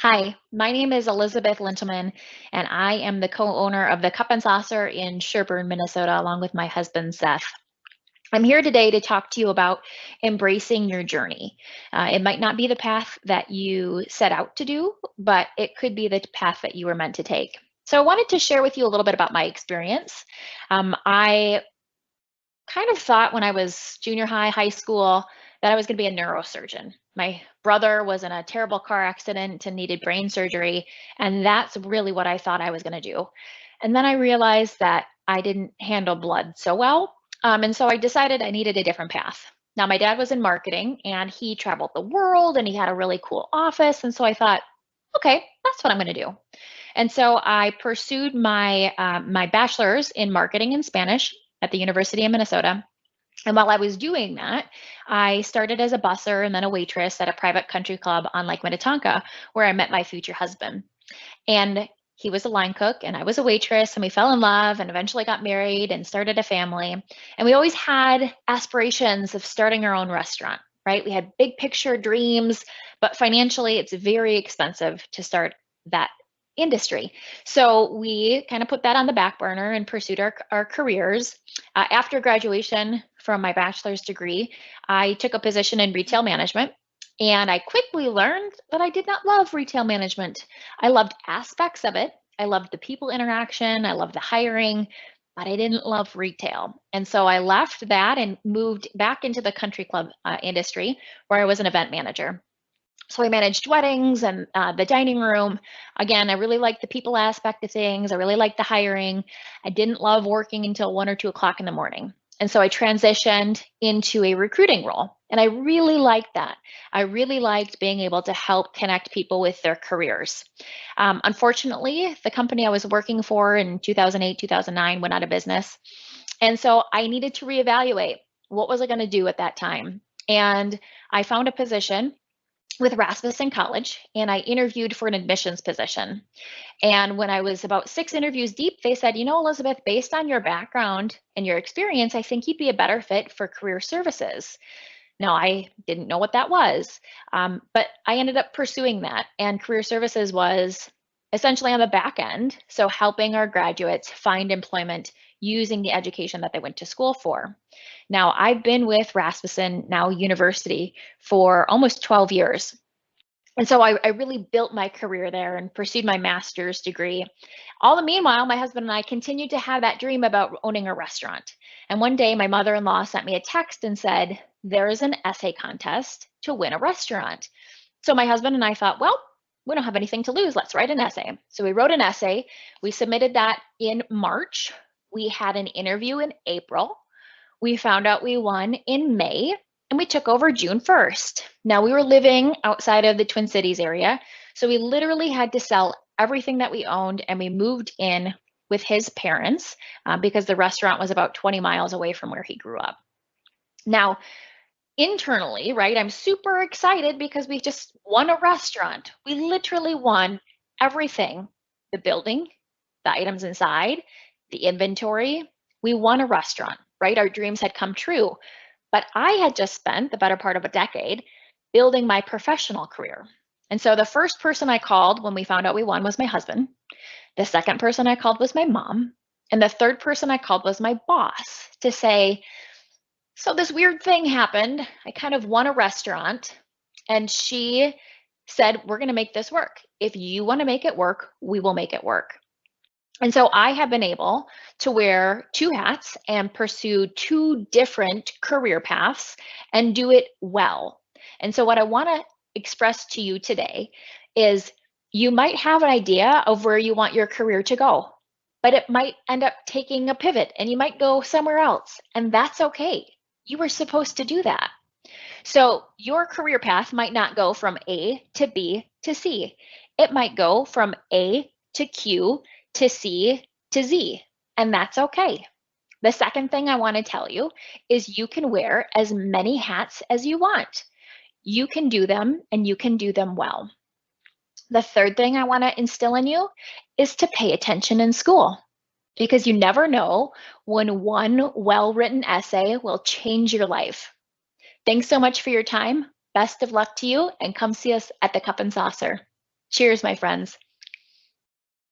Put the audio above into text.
Hi, my name is Elizabeth Lintelman, and I am the co-owner of the Cup and Saucer in Sherburne, Minnesota, along with my husband, Seth. I'm here today to talk to you about embracing your journey. It might not be the path that you set out to do, but it could be the path that you were meant to take. So I wanted to share with you a little bit about my experience. I kind of thought when I was junior high, high school, that I was going to be a neurosurgeon. My brother was in a terrible car accident and needed brain surgery, and that's really what I thought I was going to do. And then I realized that I didn't handle blood so well, and so I decided I needed a different path. Now, my dad was in marketing, and he traveled the world, and he had a really cool office, and so I thought, okay, that's what I'm going to do. And so I pursued my bachelor's in marketing and Spanish at the University of Minnesota. And while I was doing that, I started as a busser and then a waitress at a private country club on Lake Minnetonka, where I met my future husband. And he was a line cook and I was a waitress, and we fell in love and eventually got married and started a family. And we always had aspirations of starting our own restaurant, right? We had big picture dreams, but financially, it's very expensive to start that industry. So we kind of put that on the back burner and pursued our careers. After graduation from my bachelor's degree, I took a position in retail management. And I quickly learned that I did not love retail management. I loved aspects of it. I loved the people interaction. I loved the hiring, but I didn't love retail. And so I left that and moved back into the country club industry where I was an event manager. So I managed weddings and the dining room. Again, I really liked the people aspect of things. I really liked the hiring. I didn't love working until 1 or 2 o'clock in the morning. And so I transitioned into a recruiting role. And I really liked that. I really liked being able to help connect people with their careers. Unfortunately, the company I was working for in 2008, 2009 went out of business. And so I needed to reevaluate what was I going to do at that time. And I found a position with Rasmussen College, and I interviewed for an admissions position. And when I was about 6 interviews deep, they said, Elizabeth, based on your background and your experience, I think you'd be a better fit for career services. Now, I didn't know what that was, but I ended up pursuing that. And career services was essentially on the back end, so helping our graduates find employment using the education that they went to school for. Now, I've been with Rasmussen, now university, for almost 12 years. And so I really built my career there and pursued my master's degree. All the meanwhile, my husband and I continued to have that dream about owning a restaurant. And one day, my mother-in-law sent me a text and said, there is an essay contest to win a restaurant. So my husband and I thought, well, we don't have anything to lose. Let's write an essay. So we wrote an essay. We submitted that in March. We had an interview in April. We found out we won in May, and we took over June 1st. Now, we were living outside of the Twin Cities area, so we literally had to sell everything that we owned, and we moved in with his parents because the restaurant was about 20 miles away from where he grew up. Now, internally, right, I'm super excited because we just won a restaurant. We literally won everything: the building, the items inside, the inventory. We won a restaurant, right? Our dreams had come true. But I had just spent the better part of a decade building my professional career. And so the first person I called when we found out we won was my husband. The second person I called was my mom. And the third person I called was my boss to say, so this weird thing happened. I kind of won a restaurant, and she said, we're going to make this work. If you want to make it work, we will make it work. And so I have been able to wear two hats and pursue two different career paths and do it well. And so what I want to express to you today is you might have an idea of where you want your career to go, but it might end up taking a pivot and you might go somewhere else. And that's okay. You were supposed to do that. So your career path might not go from A to B to C. It might go from A to Q to C to Z, and that's okay. The second thing I want to tell you is you can wear as many hats as you want. You can do them, and you can do them well. The third thing I want to instill in you is to pay attention in school, because you never know when one well-written essay will change your life. Thanks so much for your time. Best of luck to you, and come see us at the Cup and Saucer. Cheers, my friends.